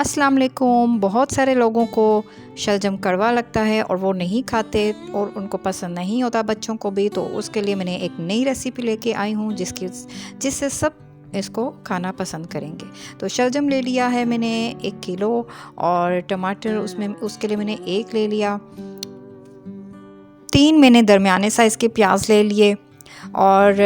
अस्सलाम वालेकुम। बहुत सारे लोगों को शलजम कड़वा लगता है और वो नहीं खाते और उनको पसंद नहीं होता, बच्चों को भी। तो उसके लिए मैंने एक नई रेसिपी लेके आई हूँ जिससे सब इसको खाना पसंद करेंगे। तो शलजम ले लिया है मैंने 1 किलो और टमाटर उसके लिए मैंने 1 ले लिया। 3 मैंने दरमियाने साइज़ के प्याज ले लिए और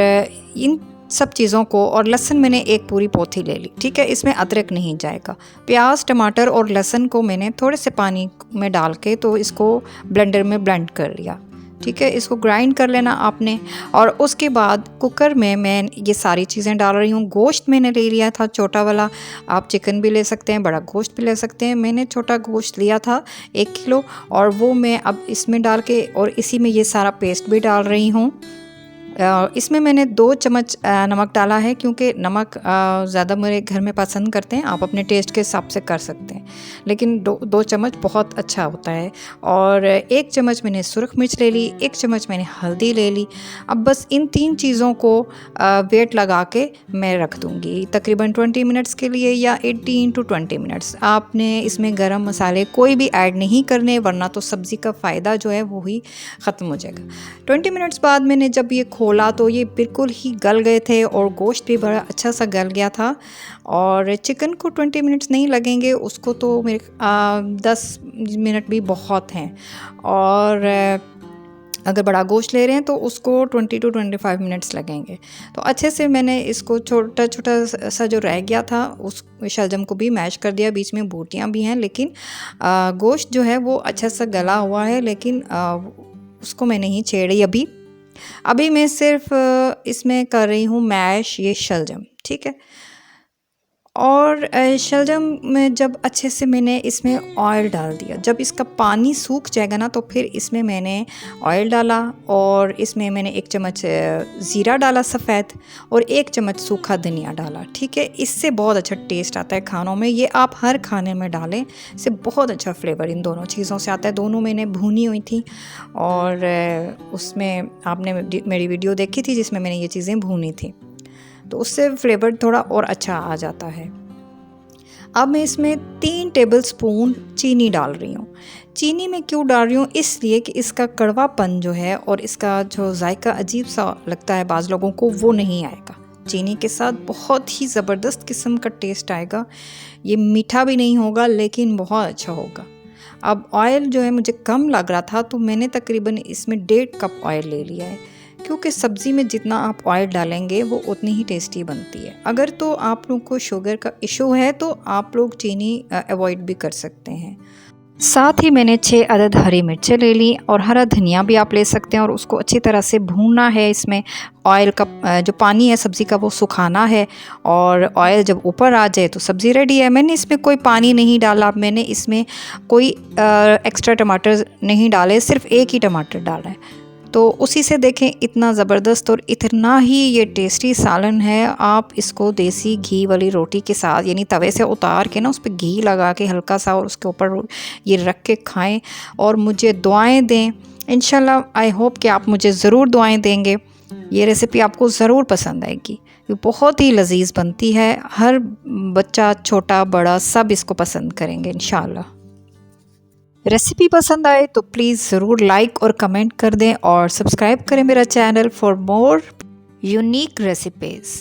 इन सब चीज़ों को, और लहसुन मैंने 1 पूरी पोथी ले ली। ठीक है, इसमें अदरक नहीं जाएगा। प्याज, टमाटर और लहसुन को मैंने थोड़े से पानी में डाल के तो इसको ब्लेंडर में ब्लेंड कर लिया। ठीक है, इसको ग्राइंड कर लेना आपने। और उसके बाद कुकर में मैं ये सारी चीज़ें डाल रही हूँ। गोश्त मैंने ले लिया था छोटा वाला, आप चिकन भी ले सकते हैं, बड़ा गोश्त भी ले सकते हैं। मैंने छोटा गोश्त लिया था 1 किलो, और वो मैं अब इसमें डाल के और इसी में ये सारा पेस्ट भी डाल रही हूँ। इसमें मैंने 2 चम्मच नमक डाला है, क्योंकि नमक ज़्यादा मेरे घर में पसंद करते हैं। आप अपने टेस्ट के हिसाब से कर सकते हैं, लेकिन 2 चम्मच बहुत अच्छा होता है। और 1 चम्मच मैंने सुरख मिर्च ले ली, 1 चम्मच मैंने हल्दी ले ली। अब बस इन 3 चीज़ों को वेट लगा के मैं रख दूँगी तकरीबन 20 मिनट्स के लिए, या 18 to 20 मिनट्स। आपने इसमें गरम मसाले कोई भी ऐड नहीं करने, वरना तो सब्ज़ी का फ़ायदा जो है वो ही ख़त्म हो जाएगा। 20 मिनट्स बाद मैंने जब ये खोला तो ये बिल्कुल ही गल गए थे और गोश्त भी बड़ा अच्छा सा गल गया था। और चिकन को 20 मिनट्स नहीं लगेंगे, उसको तो मेरे 10 मिनट भी बहुत हैं। और अगर बड़ा गोश्त ले रहे हैं तो उसको 20 to 25 मिनट्स लगेंगे। तो अच्छे से मैंने इसको छोटा छोटा सा जो रह गया था उस शलजम को भी मैश कर दिया। बीच में बूटियाँ भी हैं, लेकिन गोश्त जो है वो अच्छा सा गला हुआ है, लेकिन उसको मैं नहीं छेड़ी अभी मैं सिर्फ इसमें कर रही हूँ मैश ये शलजम। ठीक है, और शलजम में जब अच्छे से मैंने इसमें ऑयल डाल दिया, जब इसका पानी सूख जाएगा ना तो फिर इसमें मैंने ऑयल डाला, और इसमें मैंने 1 चम्मच ज़ीरा डाला सफ़ेद, और 1 चम्मच सूखा धनिया डाला। ठीक है, इससे बहुत अच्छा टेस्ट आता है खानों में। ये आप हर खाने में डालें, इससे बहुत अच्छा फ्लेवर इन दोनों चीज़ों से आता है। दोनों मैंने भूनी हुई थी, और उसमें आपने मेरी वीडियो देखी थी जिसमें मैंने ये चीज़ें भूनी थी, तो उससे फ्लेवर थोड़ा और अच्छा आ जाता है। अब मैं इसमें 3 टेबलस्पून चीनी डाल रही हूँ। चीनी मैं क्यों डाल रही हूँ? इसलिए कि इसका कड़वापन जो है और इसका जो जायका अजीब सा लगता है बाज़ लोगों को, वो नहीं आएगा। चीनी के साथ बहुत ही ज़बरदस्त किस्म का टेस्ट आएगा। ये मीठा भी नहीं होगा, लेकिन बहुत अच्छा होगा। अब ऑयल जो है मुझे कम लग रहा था, तो मैंने तकरीबन इसमें 1.5 कप ऑयल ले लिया है, क्योंकि सब्ज़ी में जितना आप ऑयल डालेंगे वो उतनी ही टेस्टी बनती है। अगर तो आप लोग को शुगर का इशू है तो आप लोग चीनी अवॉइड भी कर सकते हैं। साथ ही मैंने 6 अदद हरी मिर्चें ले ली, और हरा धनिया भी आप ले सकते हैं, और उसको अच्छी तरह से भूनना है। इसमें ऑयल का जो पानी है सब्ज़ी का वो सुखाना है, और ऑयल जब ऊपर आ जाए तो सब्ज़ी रेडी है। मैंने इसमें कोई पानी नहीं डाला, मैंने इसमें कोई एक्स्ट्रा टमाटर नहीं डाले, सिर्फ 1 ही टमाटर डाला है। तो उसी से देखें इतना ज़बरदस्त और इतना ही ये टेस्टी सालन है। आप इसको देसी घी वाली रोटी के साथ, यानी तवे से उतार के ना उस पर घी लगा के हल्का सा, और उसके ऊपर ये रख के खाएं, और मुझे दुआएं दें। इंशाल्लाह आई होप कि आप मुझे ज़रूर दुआएं देंगे। ये रेसिपी आपको ज़रूर पसंद आएगी। ये बहुत ही लजीज बनती है, हर बच्चा छोटा बड़ा सब इसको पसंद करेंगे इंशाल्लाह। रेसिपी पसंद आए तो प्लीज़ ज़रूर लाइक और कमेंट कर दें, और सब्सक्राइब करें मेरा channel for more unique recipes.